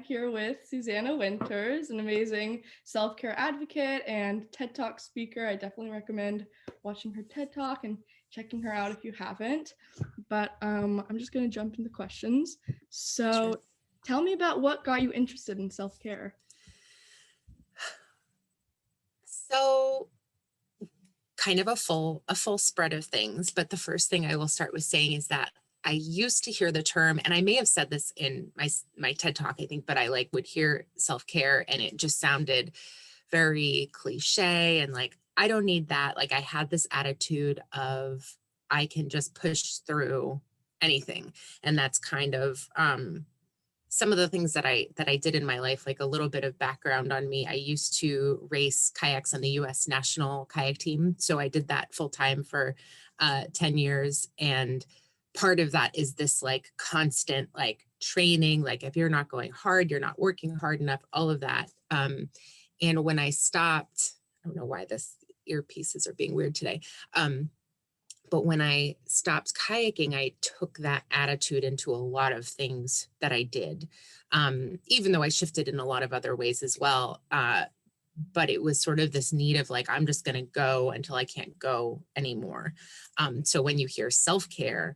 here with Susannah Winters, an amazing self-care advocate and TED Talk speaker. I definitely recommend watching her TED Talk and checking her out if you haven't. But I'm just going to jump into questions. So tell me about what got you interested in self-care. So kind of a full spread of things, but the first thing I will start with saying is that I used to hear the term, and I may have said this in my TED Talk, I think, but I would hear self-care and it just sounded very cliche and I don't need that. I had this attitude of I can just push through anything. And that's kind of some of the things that I did in my life. A little bit of background on me. I used to race kayaks on the U.S. national kayak team. So I did that full time for 10 years. And part of that is this constant training. If you're not going hard, you're not working hard enough, all of that. And when I stopped, I don't know why this earpieces are being weird today. But when I stopped kayaking, I took that attitude into a lot of things that I did, even though I shifted in a lot of other ways as well. But it was sort of this need of I'm just going to go until I can't go anymore. So when you hear self-care,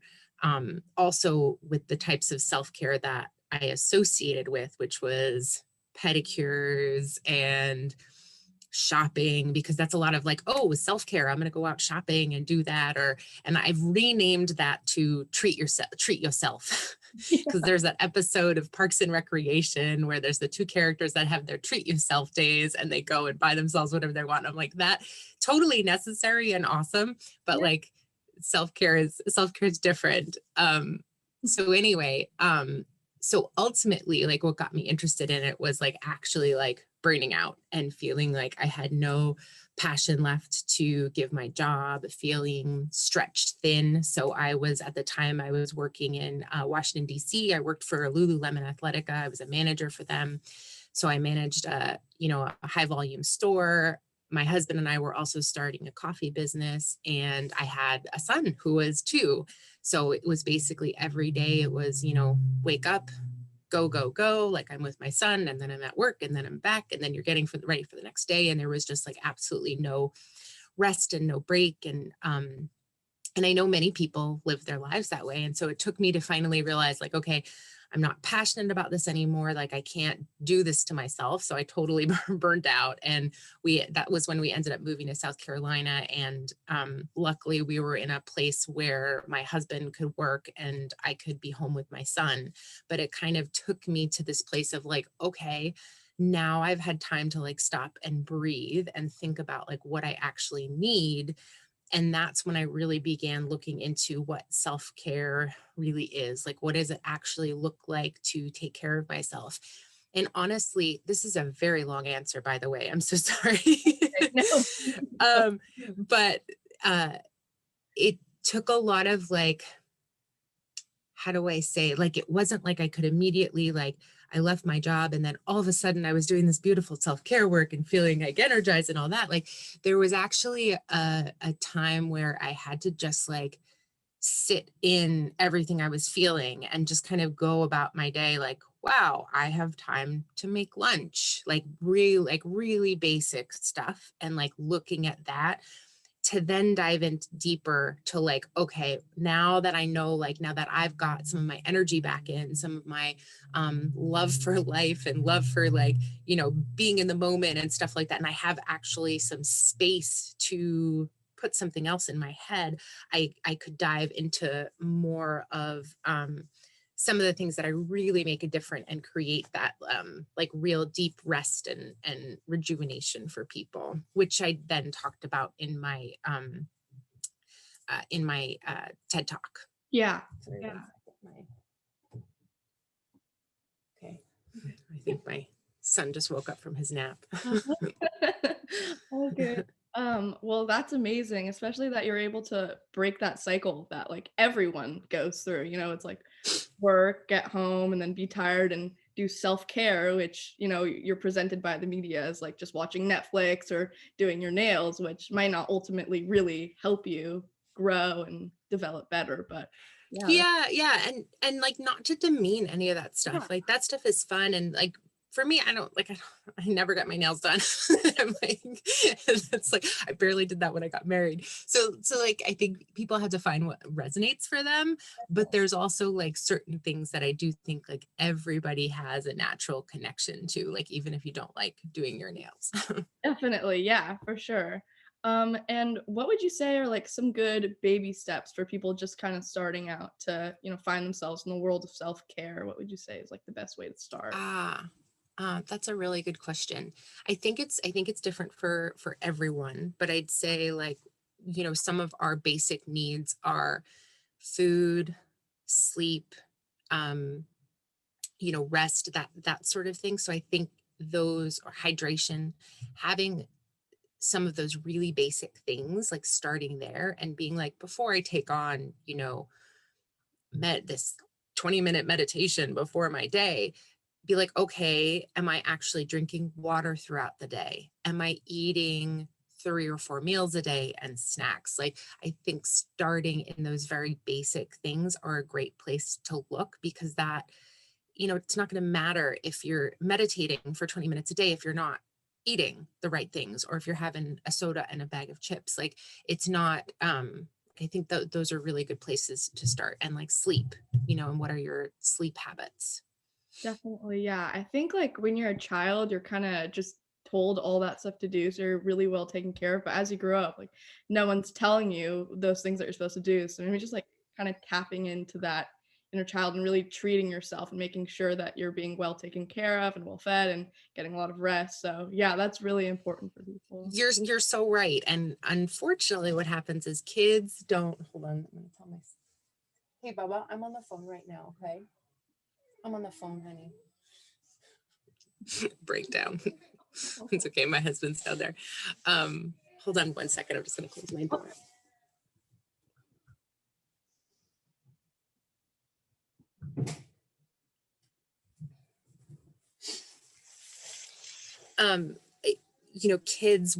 also with the types of self-care that I associated with, which was pedicures and shopping, because that's a lot of self-care, I'm going to go out shopping and do that, and I've renamed that to treat yourself because there's that episode of Parks and Recreation where there's the two characters that have their treat yourself days and they go and buy themselves whatever they want. I'm that totally necessary and awesome, but self-care is different. So anyway, so ultimately, what got me interested in it was actually burning out and feeling I had no passion left to give my job, feeling stretched thin. So I was, at the time I was working in Washington, D.C. I worked for Lululemon Athletica. I was a manager for them. So I managed a high volume store. My husband and I were also starting a coffee business, and I had a son who was 2. So it was basically every day it was, wake up, go, I'm with my son, and then I'm at work, and then I'm back, and then you're getting ready for the next day. And there was just absolutely no rest and no break. And I know many people live their lives that way. And so it took me to finally realize okay, I'm not passionate about this anymore. I can't do this to myself. So I totally burned out. And that was when we ended up moving to South Carolina. And luckily we were in a place where my husband could work and I could be home with my son. But it kind of took me to this place of okay, now I've had time to stop and breathe and think about what I actually need. And that's when I really began looking into what self-care really is. What does it actually look like to take care of myself? And honestly, this is a very long answer, by the way. I'm so sorry. But it took a lot of how do I say, it wasn't I could immediately I left my job and then all of a sudden I was doing this beautiful self-care work and feeling energized and all that. There was actually a time where I had to just sit in everything I was feeling and just kind of go about my day wow, I have time to make lunch, really basic stuff. And looking at that to then dive in deeper to okay, now that I know, now that I've got some of my energy back in, some of my love for life and love for being in the moment and stuff like that. And I have actually some space to put something else in my head. I could dive into more of some of the things that I really make a difference and create that real deep rest and rejuvenation for people, which I then talked about in my TED Talk. Yeah. Sorry, okay. I think my son just woke up from his nap. Okay. Well, that's amazing, especially that you're able to break that cycle that everyone goes through. It's work, get home, and then be tired and do self-care, which you're presented by the media as just watching Netflix or doing your nails, which might not ultimately really help you grow and develop better. But Yeah, Yeah. And like, not to demean any of that yeah, stuff. Like, that stuff is fun. And like, for me, I never got my nails done. I'm like, it's like, I barely did that when I got married. So like, I think people have to find what resonates for them, but there's also like certain things that I do think like everybody has a natural connection to, like, even if you don't like doing your nails. definitely. Yeah, for sure. And what would you say are like some good baby steps for people just kind of starting out to, find themselves in the world of self-care? What would you say is like the best way to start? Ah, that's a really good question. I think it's different for everyone, but I'd say, like, some of our basic needs are food, sleep, um, rest, that sort of thing. So I think those, or hydration, having some of those really basic things, like starting there and being like, before I take on, this 20-minute meditation before my day, be like, okay, am I actually drinking water throughout the day? Am I eating 3 or 4 meals a day and snacks? Like, I think starting in those very basic things are a great place to look, because that, it's not going to matter if you're meditating for 20 minutes a day if you're not eating the right things, or if you're having a soda and a bag of chips. Like, it's not, I think those are really good places to start. And like sleep, and what are your sleep habits? Definitely, yeah. I think like when you're a child, you're kind of just told all that stuff to do, so you're really well taken care of. But as you grow up, like no one's telling you those things that you're supposed to do. So maybe just like kind of tapping into that inner child and really treating yourself and making sure that you're being well taken care of and well fed and getting a lot of rest. So yeah, that's really important for people. You're so right. And unfortunately, what happens is kids don't hold on. I'm gonna tell my hey Baba, I'm on the phone right now, okay? I'm on the phone, honey. Breakdown. It's okay. My husband's down there. Hold on 1 second. I'm just gonna close my door. Um, kids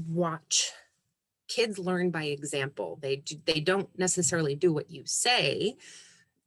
learn by example. They don't necessarily do what you say.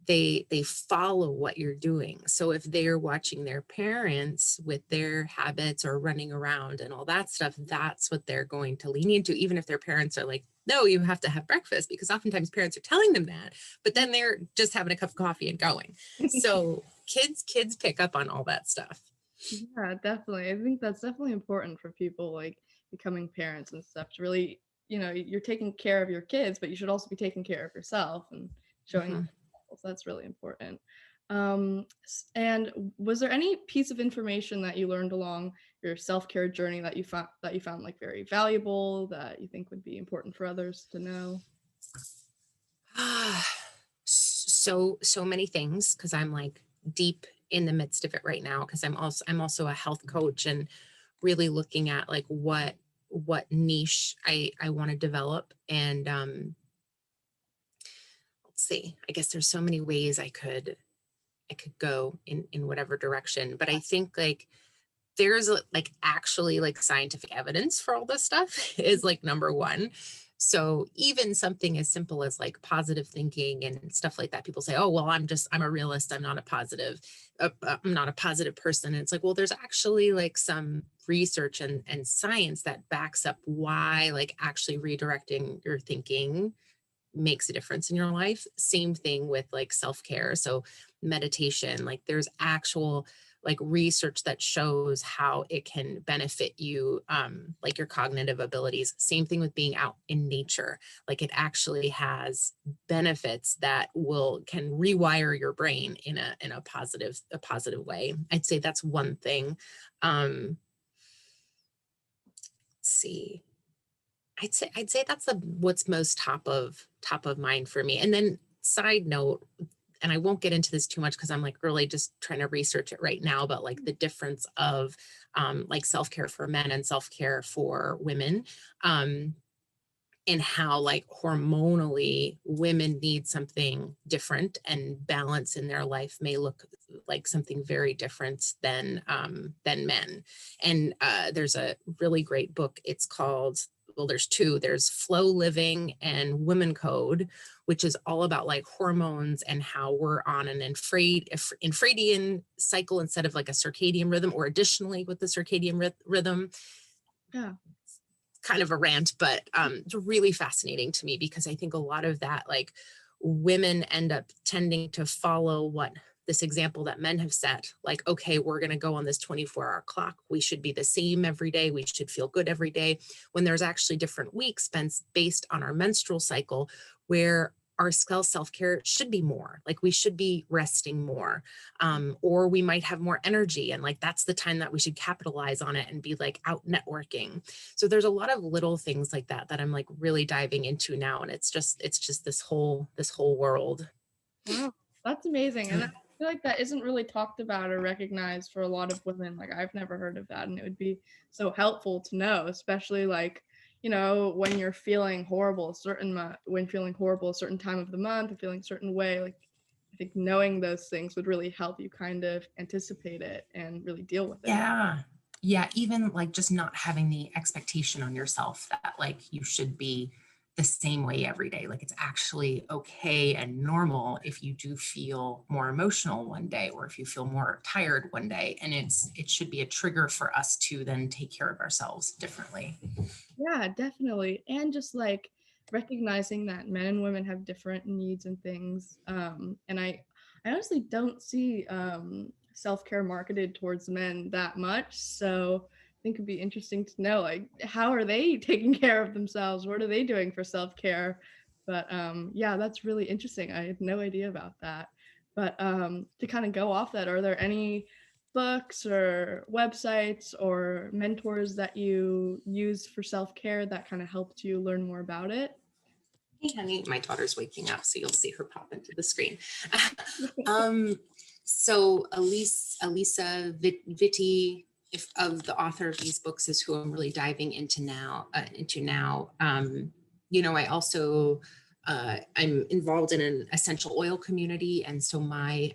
They follow what you're doing. So if they're watching their parents with their habits or running around and all that stuff, that's what they're going to lean into, even if their parents are like, no, you have to have breakfast, because oftentimes parents are telling them that, but then they're just having a cup of coffee and going. So kids pick up on all that stuff. Yeah, definitely. I think that's definitely important for people like becoming parents and stuff to really, you're taking care of your kids, but you should also be taking care of yourself and showing Mhm. examples. That's really important. And was there any piece of information that you learned along your self-care journey that you found like very valuable that you think would be important for others to know? So many things, because I'm like deep in the midst of it right now, because I'm also a health coach, and really looking at like what niche I want to develop. And let's see, I guess there's so many ways I could go in whatever direction, but I think like there's like actually like scientific evidence for all this stuff is like number one. So even something as simple as like positive thinking and stuff like that, people say, oh, well, I'm a realist, I'm not a positive person. And it's like, well, there's actually like some research and science that backs up why like actually redirecting your thinking makes a difference in your life. Same thing with like self-care. So meditation, like there's actual like research that shows how it can benefit you, like your cognitive abilities. Same thing with being out in nature. Like it actually has benefits that can rewire your brain in a positive way. I'd say that's one thing. Let's see. I'd say that's what's most top of mind for me. And then side note, and I won't get into this too much because I'm like really just trying to research it right now, but like the difference of like self-care for men and self-care for women. And how like hormonally women need something different, and balance in their life may look like something very different than men. And there's a really great book. It's called well, there's two. There's Flow Living and Women Code, which is all about like hormones and how we're on an infradian cycle instead of like a circadian rhythm, or additionally with the circadian rhythm. Yeah. Kind of a rant, but it's really fascinating to me, because I think a lot of that, like, women end up tending to follow what this example that men have set, like, okay, we're going to go on this 24-hour clock. We should be the same every day. We should feel good every day, when there's actually different weeks based on our menstrual cycle, where our self-care should be more, like we should be resting more, or we might have more energy, and like that's the time that we should capitalize on it and be like out networking. So there's a lot of little things like that I'm like really diving into now, and it's just this whole world. Wow, that's amazing. And I feel like that isn't really talked about or recognized for a lot of women. Like, I've never heard of that, and it would be so helpful to know, especially like, you know, when you're feeling horrible when feeling horrible a certain time of the month, or feeling a certain way. Like, I think knowing those things would really help you kind of anticipate it and really deal with it. Yeah, even like just not having the expectation on yourself that like you should be the same way every day. Like, it's actually okay and normal if you do feel more emotional one day, or if you feel more tired one day, and it should be a trigger for us to then take care of ourselves differently. Yeah, definitely. And just like recognizing that men and women have different needs and things. And I honestly don't see self-care marketed towards men that much. So I think it'd be interesting to know, like, how are they taking care of themselves? What are they doing for self-care? But yeah, that's really interesting. I had no idea about that. But to kind of go off that, are there any books or websites or mentors that you use for self-care that kind of helped you learn more about it? Hey, honey, my daughter's waking up, so you'll see her pop into the screen. So Elisa Vitti, of the author of these books, is who I'm really diving into now. You know, I also I'm involved in an essential oil community, and so my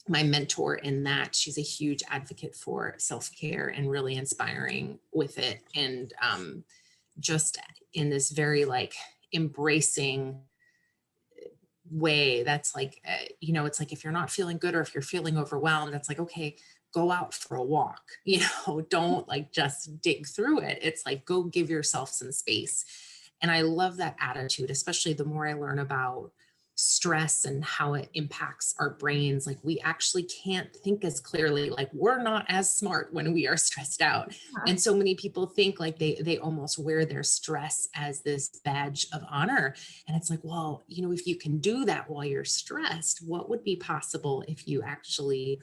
mentor in that, she's a huge advocate for self-care and really inspiring with it, and just in this very like embracing way that's like, you know, it's like, if you're not feeling good, or if you're feeling overwhelmed, it's like, okay, go out for a walk, you know, don't like just dig through it. It's like, go give yourself some space. And I love that attitude, especially the more I learn about stress and how it impacts our brains. Like, we actually can't think as clearly, like we're not as smart when we are stressed out. And so many people think like they almost wear their stress as this badge of honor. And it's like, well, you know, if you can do that while you're stressed, what would be possible if you actually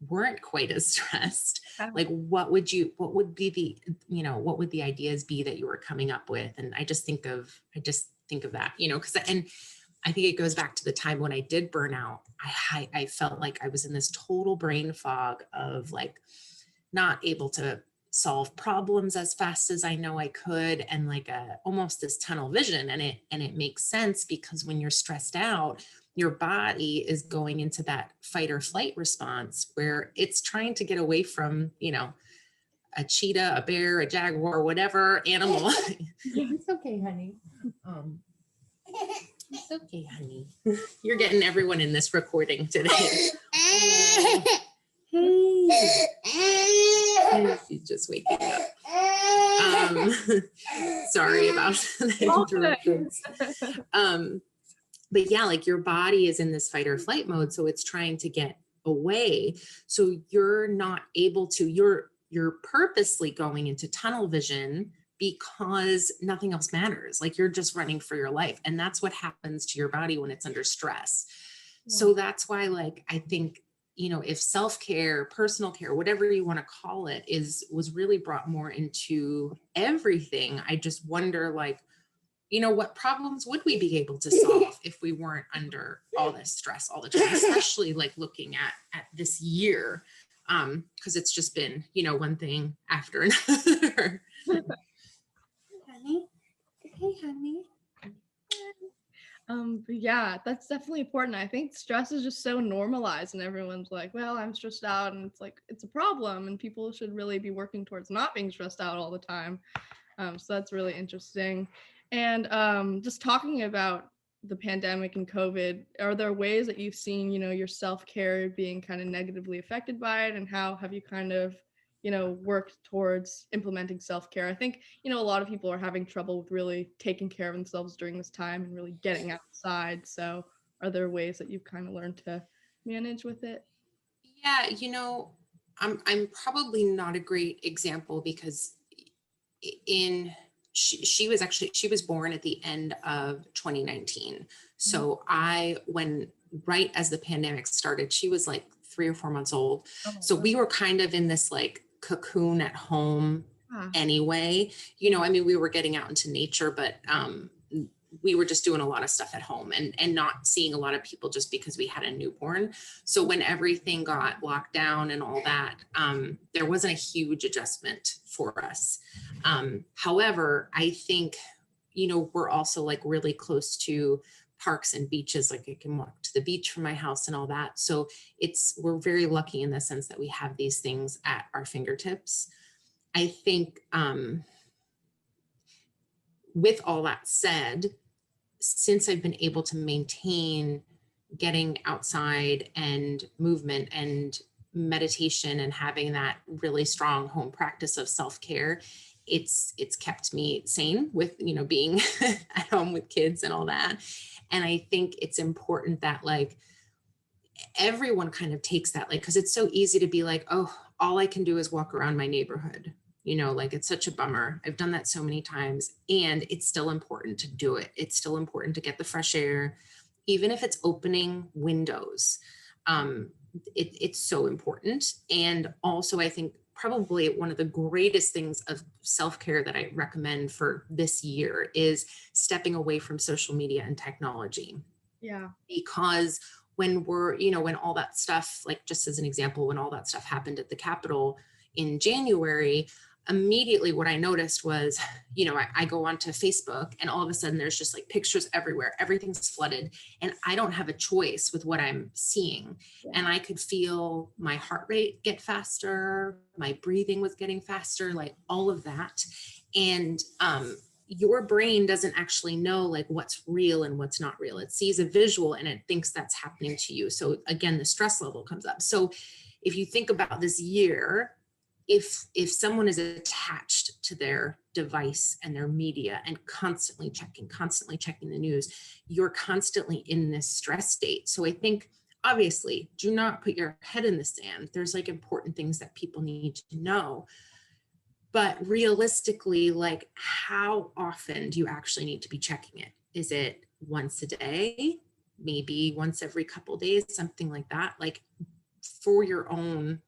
weren't quite as stressed? Like, what would be the, you know, what would the ideas be that you were coming up with? And I just think of that, you know, and I think it goes back to the time when I did burn out. I felt like I was in this total brain fog of like not able to solve problems as fast as I know I could, and like almost this tunnel vision. And it makes sense, because when you're stressed out, your body is going into that fight or flight response, where it's trying to get away from, you know, a cheetah, a bear, a jaguar, whatever animal. It's okay, honey. It's okay, honey. You're getting everyone in this recording today. She's just waking up. Sorry about the interruptions. But yeah, like, your body is in this fight or flight mode, so it's trying to get away. So you're not able to, you're purposely going into tunnel vision, because nothing else matters. Like, you're just running for your life. And that's what happens to your body when it's under stress. Yeah. So that's why, like, I think, you know, if self-care, personal care, whatever you want to call it, was really brought more into everything, I just wonder, like, you know, what problems would we be able to solve if we weren't under all this stress all the time, especially like looking at this year, because it's just been, you know, one thing after another. Honey. Hey, honey. But yeah, that's definitely important. I think stress is just so normalized, and everyone's like, well, I'm stressed out, and it's like, it's a problem, and people should really be working towards not being stressed out all the time. So that's really interesting. And just talking about the pandemic and COVID, are there ways that you've seen, your self-care being kind of negatively affected by it? And how have you kind of, worked towards implementing self-care? I think, a lot of people are having trouble with really taking care of themselves during this time and really getting outside. So are there ways that you've kind of learned to manage with it? Yeah, I'm probably not a great example because in she was born at the end of 2019. So when right as the pandemic started, she was like 3 or 4 months old. Oh my So God. we were kind of in this like cocoon at home Ah, anyway. I mean, we were getting out into nature, but we were just doing a lot of stuff at home and not seeing a lot of people just because we had a newborn. So when everything got locked down and all that, there wasn't a huge adjustment for us. However, I think, we're also like really close to parks and beaches. Like I can walk to the beach from my house and all that. So we're very lucky in the sense that we have these things at our fingertips. I think with all that said, since I've been able to maintain getting outside and movement and meditation and having that really strong home practice of self-care, it's kept me sane with, being at home with kids and all that. And I think it's important that like everyone kind of takes that, like, because it's so easy to be like, oh, all I can do is walk around my neighborhood. Like it's such a bummer. I've done that so many times, and it's still important to do it. It's still important to get the fresh air, even if it's opening windows. It's so important. And also, I think probably one of the greatest things of self-care that I recommend for this year is stepping away from social media and technology. yeah. Because when all that stuff, like just as an example, when all that stuff happened at the Capitol in January, immediately what I noticed was, I go onto Facebook and all of a sudden there's just like pictures everywhere. Everything's flooded and I don't have a choice with what I'm seeing. Yeah. And I could feel my heart rate get faster. My breathing was getting faster, like all of that. And, your brain doesn't actually know like what's real and what's not real. It sees a visual and it thinks that's happening to you. So again, the stress level comes up. So if you think about this year, if someone is attached to their device and their media and constantly checking the news, you're constantly in this stress state. So I think obviously do not put your head in the sand. There's like important things that people need to know. But realistically, like how often do you actually need to be checking it? Is it once a day? Maybe once every couple days, something like that. Like for your own,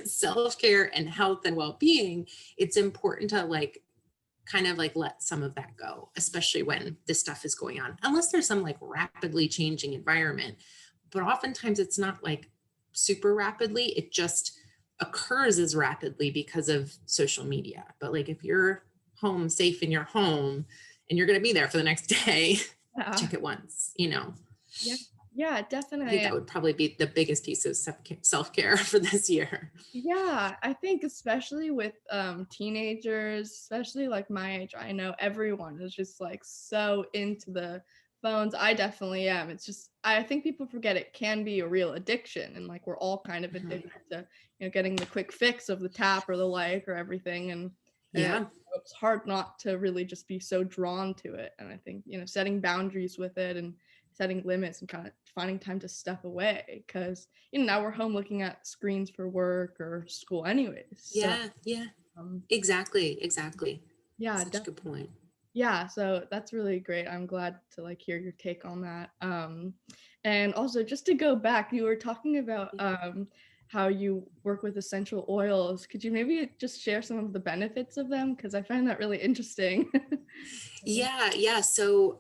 self-care and health and well-being, it's important to like kind of like let some of that go, especially when this stuff is going on, unless there's some like rapidly changing environment. But oftentimes it's not like super rapidly, it just occurs as rapidly because of social media. But like if you're home safe in your home and you're going to be there for the next day, Yeah. check it once, Yeah. Yeah, I think definitely. that would probably be the biggest piece of self-care for this year. Yeah, I think especially with teenagers, especially like my age, I know everyone is just like so into the phones. I definitely am. It's just I think people forget it can be a real addiction, and like we're all kind of addicted to getting the quick fix of the tap or the like or everything, and Yeah. it's hard not to really just be so drawn to it. And I think setting boundaries with it and setting limits and kind of finding time to step away because now we're home looking at screens for work or school anyways. So Yeah. um, Exactly. yeah, Such a good point. yeah, so that's really great. I'm glad to like hear your take on that. And also just to go back, you were talking about how you work with essential oils. Could you maybe just share some of the benefits of them? Because I find that really interesting. Yeah. So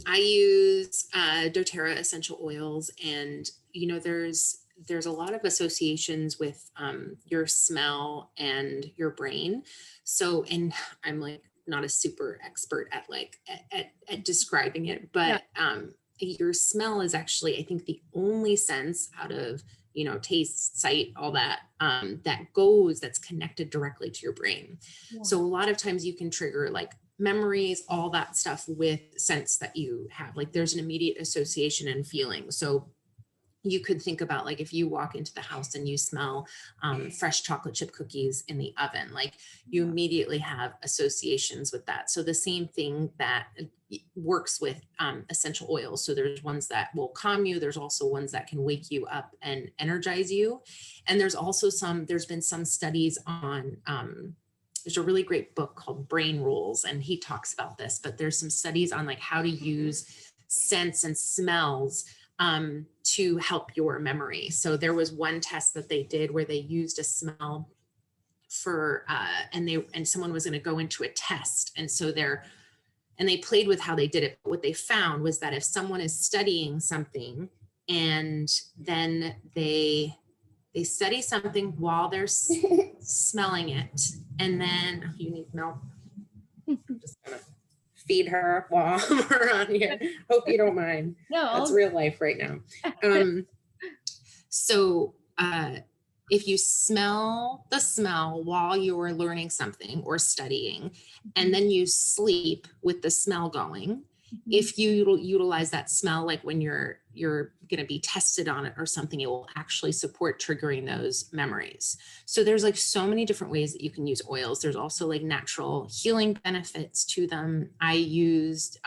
I use doTERRA essential oils, and there's a lot of associations with your smell and your brain. So, and I'm like not a super expert at like at describing it, Yeah. but your smell is actually, I think, the only sense out of taste, sight, all that, that's connected directly to your brain. Yeah. So a lot of times you can trigger like memories, all that stuff with scents that you have. Like there's an immediate association and feeling. So you could think about like if you walk into the house and you smell fresh chocolate chip cookies in the oven, like you immediately have associations with that. So the same thing that works with essential oils. So there's ones that will calm you. There's also ones that can wake you up and energize you. And there's been some studies on, there's a really great book called Brain Rules, and he talks about this, but there's some studies on like how to use scents and smells to help your memory. So there was one test that they did where they used a smell for, and someone was going to go into a test. And so they played with how they did it. But what they found was that if someone is studying something and then they study something while they're smelling it, and then you need milk. I'm just gonna feed her while we're on here. Hope you don't mind. No, that's real life right now. So if you smell the smell while you're learning something or studying, and then you sleep with the smell going, if you utilize that smell, like when you're going to be tested on it or something, it will actually support triggering those memories. So there's like so many different ways that you can use oils. There's also like natural healing benefits to them. I used,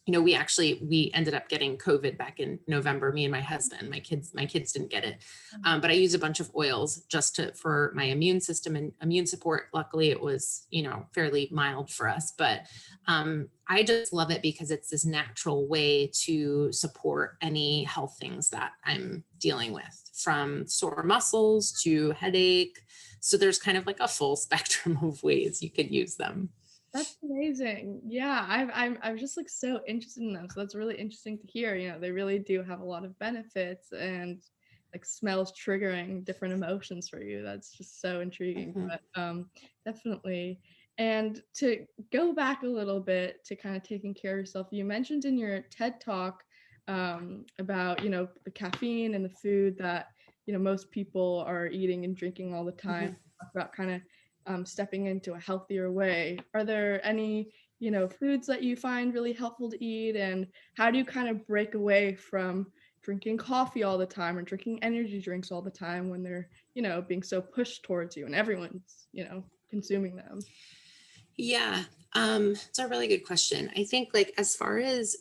we ended up getting COVID back in November, me and my husband. My kids didn't get it. But I used a bunch of oils just for my immune system and immune support. Luckily it was, fairly mild for us, but I just love it because it's this natural way to support any health things that I'm dealing with, from sore muscles to headache. So there's kind of like a full spectrum of ways you could use them. That's amazing. Yeah, I'm just like so interested in them. So that's really interesting to hear. They really do have a lot of benefits, and like smells triggering different emotions for you. That's just so intriguing. But definitely. And to go back a little bit to kind of taking care of yourself, you mentioned in your TED talk about the caffeine and the food that most people are eating and drinking all the time. Talk about kind of stepping into a healthier way. Are there any, foods that you find really helpful to eat? And how do you kind of break away from drinking coffee all the time or drinking energy drinks all the time when they're, being so pushed towards you and everyone's, consuming them? Yeah, it's a really good question. I think like as far as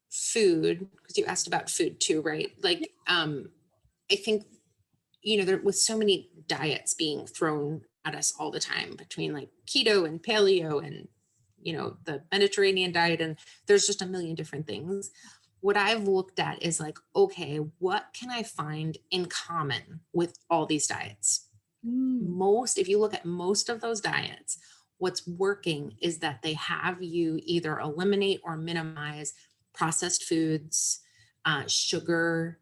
food, because you asked about food too, right? Like, I think, there with so many diets being thrown at us all the time between like keto and paleo and, the Mediterranean diet, and there's just a million different things. What I've looked at is like, okay, what can I find in common with all these diets? If you look at most of those diets, what's working is that they have you either eliminate or minimize processed foods, sugary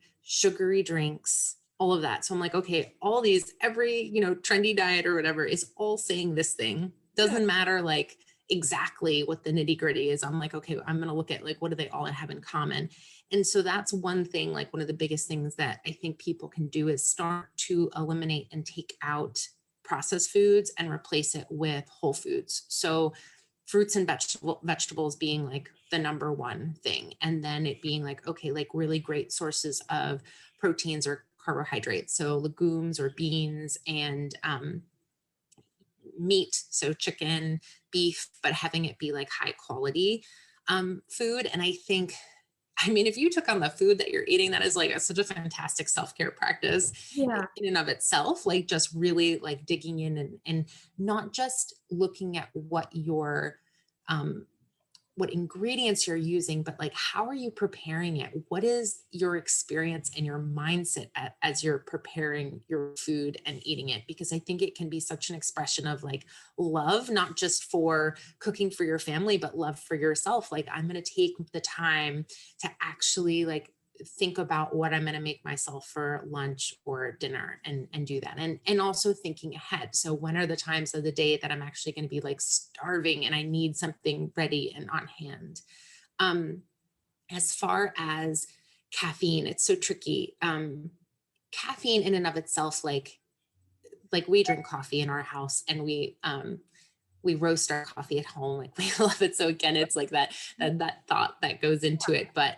drinks, all of that. So I'm like, okay, all these, every, trendy diet or whatever is all saying this thing. Doesn't matter like exactly what the nitty gritty is. I'm like, okay, I'm going to look at like, what do they all have in common? And so that's one thing, like one of the biggest things that I think people can do is start to eliminate and take out processed foods and replace it with whole foods. So fruits and vegetables being like the number one thing. And then it being like, okay, like really great sources of proteins or carbohydrates. So legumes or beans and meat. So chicken, beef, but having it be like high quality food. And I think, if you took on the food that you're eating, that is like such a fantastic self-care practice in and of itself, like just really like digging in and not just looking at what what ingredients you're using, but like, how are you preparing it? What is your experience and your mindset as you're preparing your food and eating it? Because I think it can be such an expression of like love, not just for cooking for your family, but love for yourself. Like, I'm going to take the time to actually like think about what I'm going to make myself for lunch or dinner and do that. And also thinking ahead. So when are the times of the day that I'm actually going to be like starving and I need something ready and on hand? As far as caffeine, it's so tricky. caffeine in and of itself, like we drink coffee in our house, and we roast our coffee at home. Like we love it. So again, it's like that thought that goes into it. But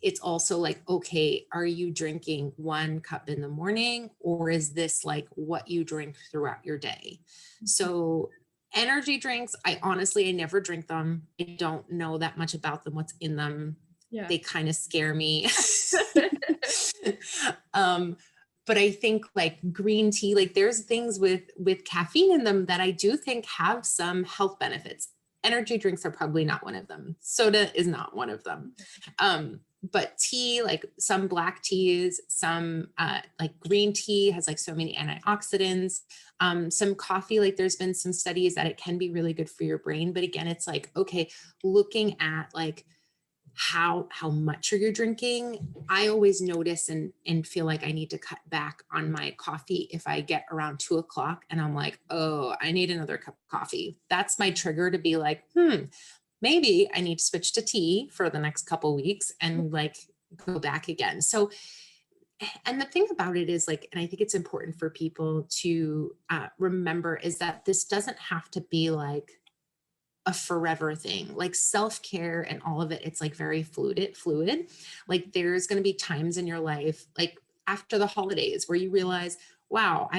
it's also like, okay, are you drinking 1 cup in the morning, or is this like what you drink throughout your day? So energy drinks, I never drink them. I don't know that much about them, what's in them. Yeah. They kind of scare me. But I think like green tea, like there's things with caffeine in them that I do think have some health benefits. Energy drinks are probably not one of them. Soda is not one of them. But tea, like some black teas, some like green tea has like so many antioxidants. Some coffee, like there's been some studies that it can be really good for your brain. But again, it's like, okay, looking at like how much are you drinking? I always notice and feel like I need to cut back on my coffee if I get around 2 o'clock and I'm like, oh, I need another cup of coffee. That's my trigger to be like, maybe I need to switch to tea for the next couple weeks and like go back again. So, and the thing about it is like, and I think it's important for people to remember is that this doesn't have to be like a forever thing. Like self-care and all of it, it's like very fluid. Like there's going to be times in your life, like after the holidays, where you realize, wow,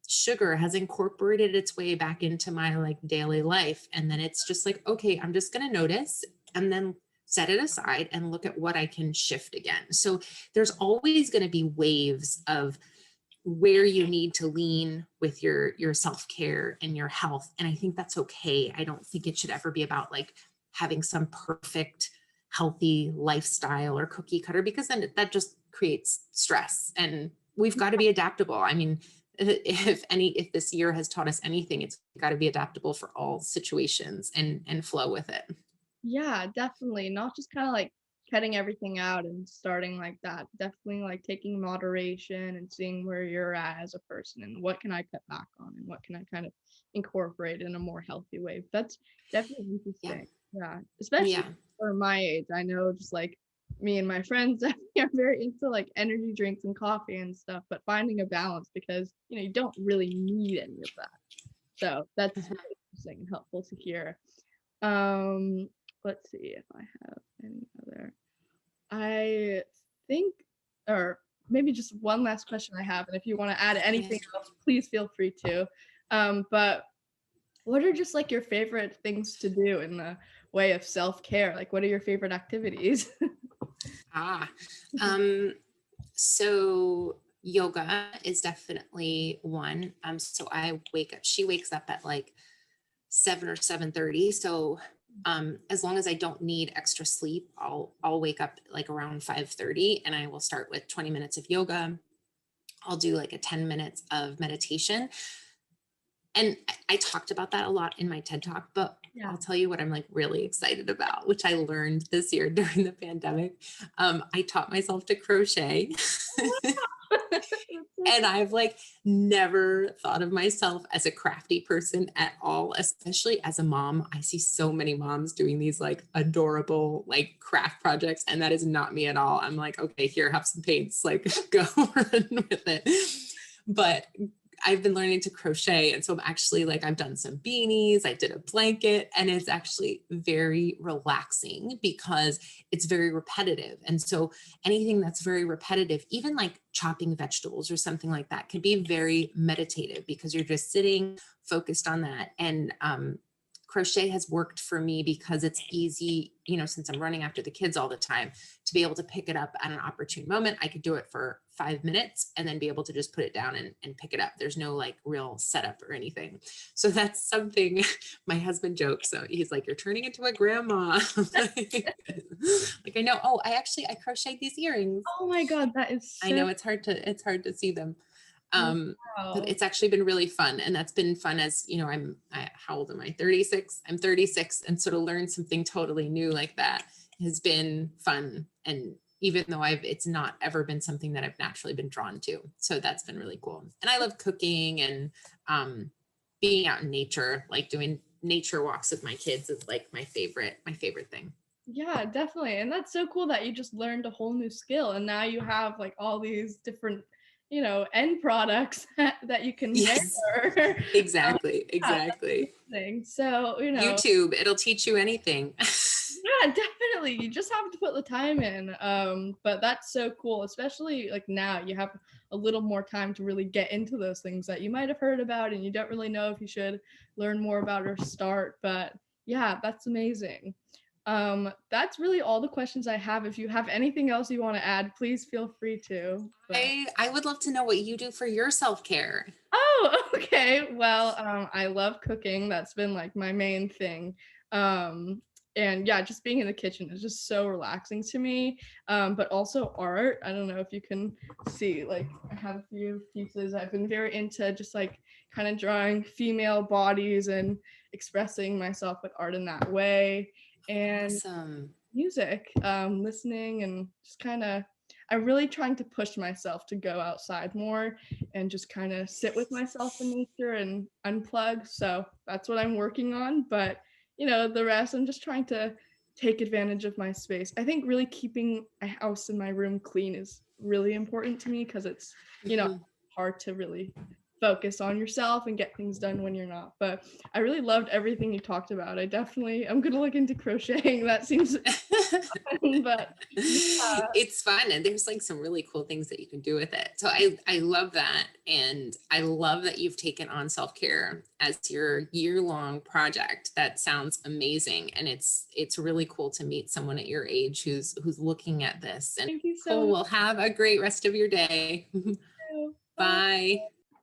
sugar has incorporated its way back into my like daily life. And then it's just like, okay, I'm just going to notice and then set it aside and look at what I can shift again. So there's always going to be waves of where you need to lean with your self-care and your health. And I think that's okay. I don't think it should ever be about like having some perfect healthy lifestyle or cookie cutter, because then that just creates stress, and we've got to be adaptable. I mean, if this year has taught us anything, it's got to be adaptable for all situations and flow with it. Yeah, definitely. Not just kind of like cutting everything out and starting like that. Definitely like taking moderation and seeing where you're at as a person and what can I cut back on and what can I kind of incorporate in a more healthy way. That's definitely Yeah. interesting. Yeah, especially Yeah. for my age. I know just like me and my friends definitely are very into like energy drinks and coffee and stuff, but finding a balance because you don't really need any of that. So that's really interesting and helpful to hear. Um, let's see if I have any other. I think, or maybe just one last question I have, and if you want to add anything else, please feel free to. But what are just like your favorite things to do in the way of self-care? Like, what are your favorite activities? So yoga is definitely one. So she wakes up at like 7 or 7:30. So as long as I don't need extra sleep, I'll wake up like around 5:30 and I will start with 20 minutes of yoga. I'll do like a 10 minutes of meditation. And I talked about that a lot in my TED Talk, but Yeah. I'll tell you what I'm like really excited about, which I learned this year during the pandemic. I taught myself to crochet. And I've like never thought of myself as a crafty person at all, especially as a mom. I see so many moms doing these like adorable like craft projects, and that is not me at all. I'm like, okay, here, have some paints, like go run with it. But I've been learning to crochet. And so I'm actually like, I've done some beanies, I did a blanket, and it's actually very relaxing because it's very repetitive. And so anything that's very repetitive, even like chopping vegetables or something like that, can be very meditative because you're just sitting focused on that. And crochet has worked for me because it's easy, since I'm running after the kids all the time, to be able to pick it up at an opportune moment. I could do it for 5 minutes and then be able to just put it down and pick it up. There's no like real setup or anything. So that's something my husband jokes. So he's like, you're turning into a grandma. Like I know. Oh, I crocheted these earrings. Oh my God, that is so I know it's hard to see them. wow. But it's actually been really fun. And that's been fun as, how old am I? 36. I'm 36. And so to learn something totally new like that has been fun. And even though it's not ever been something that I've naturally been drawn to. So that's been really cool. And I love cooking and being out in nature, like doing nature walks with my kids is like my favorite thing. Yeah, definitely. And that's so cool that you just learned a whole new skill and now you have like all these different, end products that you can wear. Yes, Um, exactly, yeah, exactly. that's amazing. So, YouTube, it'll teach you anything. yeah, definitely. You just have to put the time in. But that's so cool, especially like now you have a little more time to really get into those things that you might have heard about and you don't really know if you should learn more about or start. But yeah, that's amazing. That's really all the questions I have. If you have anything else you want to add, please feel free to. But I would love to know what you do for your self-care. oh, okay. Well, I love cooking. That's been like my main thing. Um, and yeah, just being in the kitchen is just so relaxing to me. But also art. I don't know if you can see, like, I have a few pieces. I've been very into just like kind of drawing female bodies and expressing myself with art in that way. And Awesome. music, listening and just kind of I'm really trying to push myself to go outside more and just kind of sit with myself in nature and unplug. So that's what I'm working on. But, the rest, I'm just trying to take advantage of my space. I think really keeping a house in my room clean is really important to me because it's, Mhm. hard to really focus on yourself and get things done when you're not. But I really loved everything you talked about. I'm going to look into crocheting. That seems fun, but yeah. It's fun and there's like some really cool things that you can do with it. So I love that. And I love that you've taken on self-care as your year-long project. That sounds amazing. And it's really cool to meet someone at your age who's looking at this. And Thank you so cool. much. Well, have a great rest of your day. Bye. Bye.